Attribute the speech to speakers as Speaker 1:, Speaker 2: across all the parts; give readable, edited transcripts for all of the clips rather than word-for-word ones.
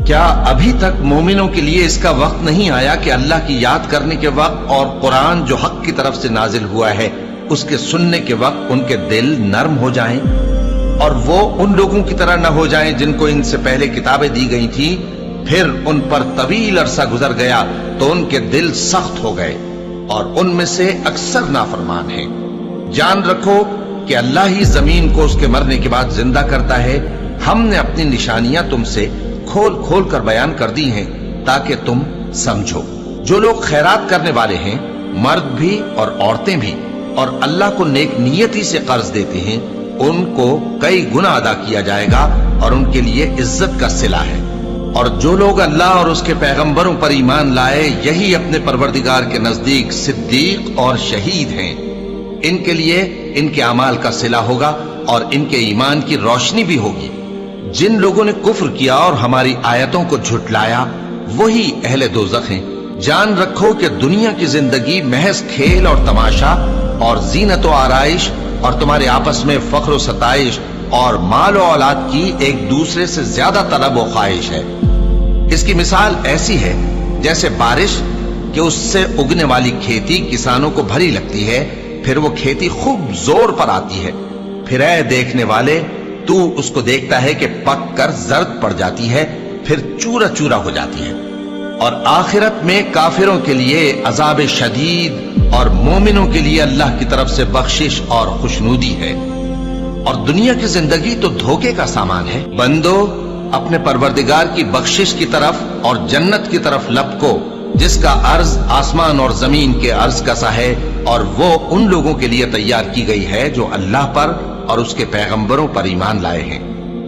Speaker 1: کیا ابھی تک مومنوں کے لیے اس کا وقت نہیں آیا کہ اللہ کی یاد کرنے کے وقت اور قرآن جو حق کی طرف سے نازل ہوا ہے اس کے سننے کے وقت ان کے دل نرم ہو جائیں اور وہ ان لوگوں کی طرح نہ ہو جائیں جن کو ان سے پہلے کتابیں دی گئی تھی، پھر ان پر طویل عرصہ گزر گیا تو ان کے دل سخت ہو گئے اور ان میں سے اکثر نافرمان ہیں۔ جان رکھو کہ اللہ ہی زمین کو اس کے مرنے کے بعد زندہ کرتا ہے۔ ہم نے اپنی نشانیاں تم سے کھول کھول کر بیان کر دی ہیں تاکہ تم سمجھو۔ جو لوگ خیرات کرنے والے ہیں، مرد بھی اور عورتیں بھی، اور اللہ کو نیک نیتی سے قرض دیتے ہیں، ان کو کئی گنا ادا کیا جائے گا اور ان کے لیے عزت کا صلہ ہے۔ اور جو لوگ اللہ اور اس کے پیغمبروں پر ایمان لائے، یہی اپنے پروردگار کے نزدیک صدیق اور شہید ہیں۔ ان کے لیے ان کے اعمال کا صلہ ہوگا اور ان کے ایمان کی روشنی بھی ہوگی۔ جن لوگوں نے کفر کیا اور ہماری آیتوں کو جھٹلایا، وہی اہل دوزخ ہیں۔ جان رکھو کہ دنیا کی زندگی محض کھیل اور تماشا اور زینت و آرائش اور تمہارے آپس میں فخر و ستائش اور مال و اولاد کی ایک دوسرے سے زیادہ طلب و خواہش ہے۔ اس کی مثال ایسی ہے جیسے بارش کہ اس سے اگنے والی کھیتی کسانوں کو بھری لگتی ہے، پھر وہ کھیتی خوب زور پر آتی ہے، پھر اے دیکھنے والے تو اس کو دیکھتا ہے کہ پک کر زرد پڑ جاتی ہے، پھر چورا چورا ہو جاتی ہے۔ اور آخرت میں کافروں کے لیے عذاب شدید اور مومنوں کے لیے اللہ کی طرف سے بخشش اور خوشنودی ہے۔ اور دنیا کی زندگی تو دھوکے کا سامان ہے۔ بندو اپنے پروردگار کی بخشش کی طرف اور جنت کی طرف لپکو جس کا عرض آسمان اور زمین کے عرض کا سا ہے، اور وہ ان لوگوں کے لیے تیار کی گئی ہے جو اللہ پر اور اس کے پیغمبروں پر ایمان لائے ہیں۔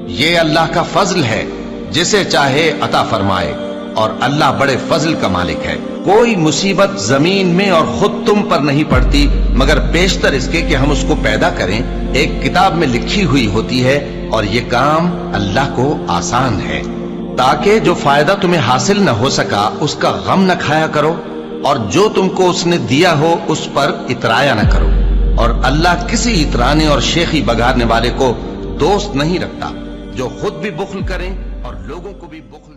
Speaker 1: یہ اللہ کا فضل ہے، جسے چاہے عطا فرمائے، اور اللہ بڑے فضل کا مالک ہے۔ کوئی مصیبت زمین میں اور خود تم پر نہیں پڑتی مگر بیشتر اس کے کہ ہم اس کو پیدا کریں ایک کتاب میں لکھی ہوئی ہوتی ہے، اور یہ کام اللہ کو آسان ہے۔ تاکہ جو فائدہ تمہیں حاصل نہ ہو سکا اس کا غم نہ کھایا کرو، اور جو تم کو اس نے دیا ہو اس پر اترایا نہ کرو۔ اور اللہ کسی اترانے اور شیخی بگاڑنے والے کو دوست نہیں رکھتا جو خود بھی بخل کریں اور لوگوں کو بھی بخل